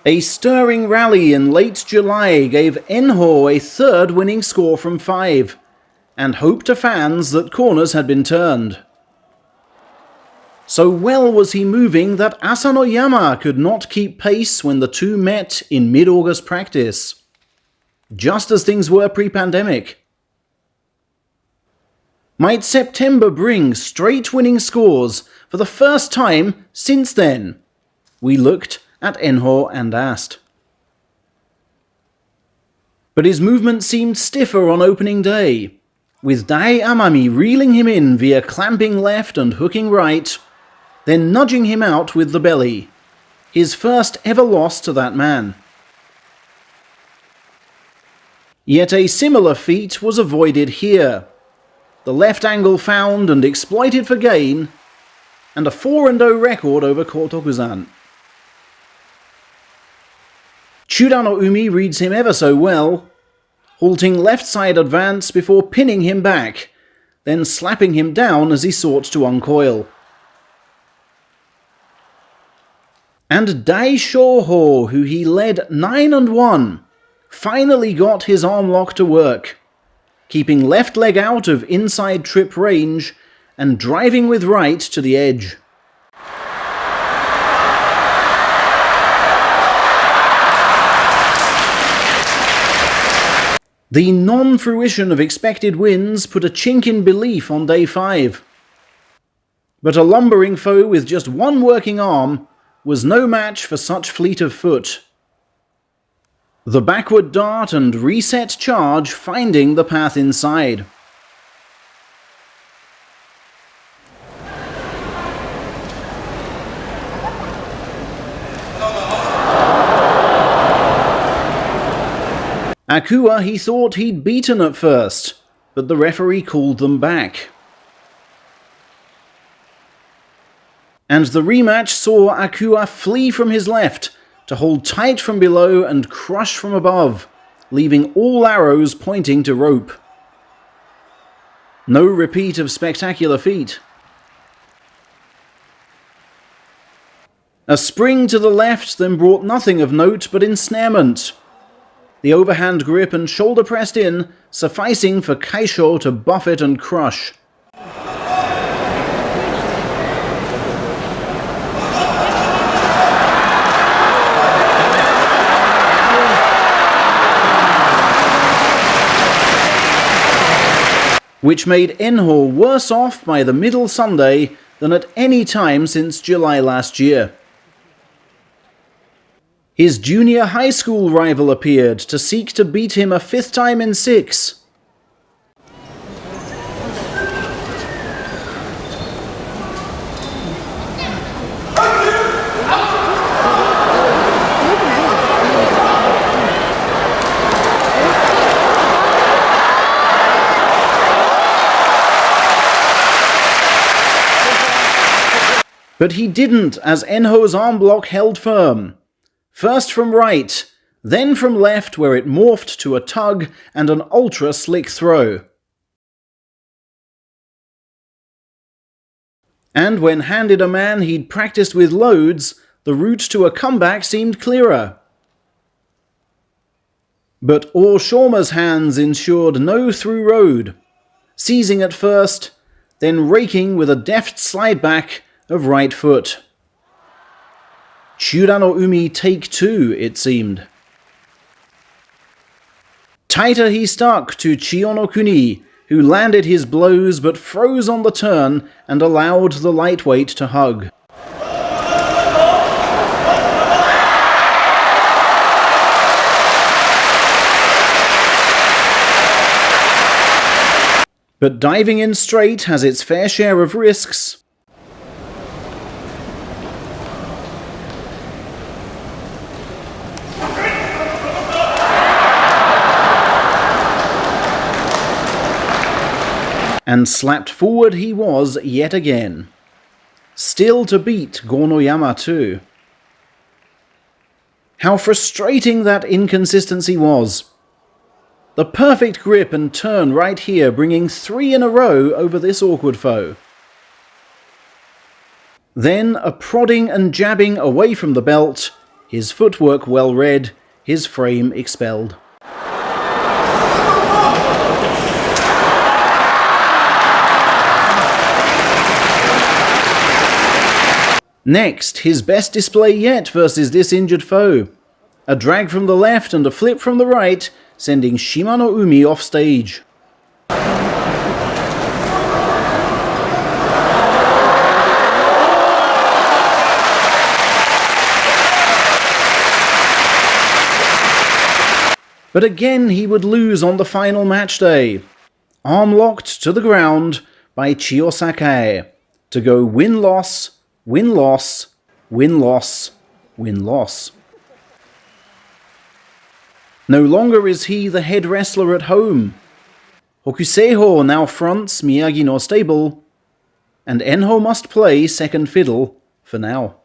A stirring rally in late July gave Enho a third winning score from 5, and hope to fans that corners had been turned. So well was he moving that Asanoyama could not keep pace when the two met in mid-August practice, just as things were pre-pandemic. Might September bring straight winning scores for the first time since then? We looked at Enho and asked. But his movement seemed stiffer on opening day, with Dai Amami reeling him in via clamping left and hooking right, then nudging him out with the belly, his first ever loss to that man. Yet a similar feat was avoided here. The left angle found and exploited for gain, and a 4-0 record over Kotokuzan. Chudano Umi reads him ever so well, halting left side advance before pinning him back, then slapping him down as he sought to uncoil. And Dai Shoho, who he led 9-1, finally got his arm lock to work, keeping left leg out of inside trip range and driving with right to the edge. The non-fruition of expected wins put a chink in belief on day 5. But a lumbering foe with just one working arm was no match for such fleet of foot. The backward dart and reset charge finding the path inside. Akua he thought he'd beaten at first, but the referee called them back. And the rematch saw Akua flee from his left to hold tight from below and crush from above, leaving all arrows pointing to rope. No repeat of spectacular feat. A spring to the left then brought nothing of note but ensnarement. The overhand grip and shoulder pressed in, sufficing for Kaisho to buffet and crush. Which made Enho worse off by the middle Sunday than at any time since July last year. His junior high school rival appeared to seek to beat him a 5th time in 6. But he didn't, as Enho's arm block held firm. First from right, then from left where it morphed to a tug and an ultra-slick throw. And when handed a man he'd practiced with loads, the route to a comeback seemed clearer. But Orshoma's hands ensured no through road, seizing at first, then raking with a deft slide back of right foot. Chudano Umi take 2, it seemed. Tighter he stuck to Chiyono Kuni, who landed his blows but froze on the turn and allowed the lightweight to hug. But diving in straight has its fair share of risks. And slapped forward he was yet again. Still to beat Gonoyama too. How frustrating that inconsistency was. The perfect grip and turn right here, bringing 3 in a row over this awkward foe. Then a prodding and jabbing away from the belt, His footwork well read, his frame expelled. Next, his best display yet versus this injured foe. A drag from the left and a flip from the right, sending Shimano Umi off stage. But again he would lose on the final match day. Arm locked to the ground by Chiyo Sakai to go win-loss, win-loss, win-loss, win-loss. No longer is he the head wrestler at home. Hokuseiho now fronts Miyagi no stable, and Enho must play second fiddle for now.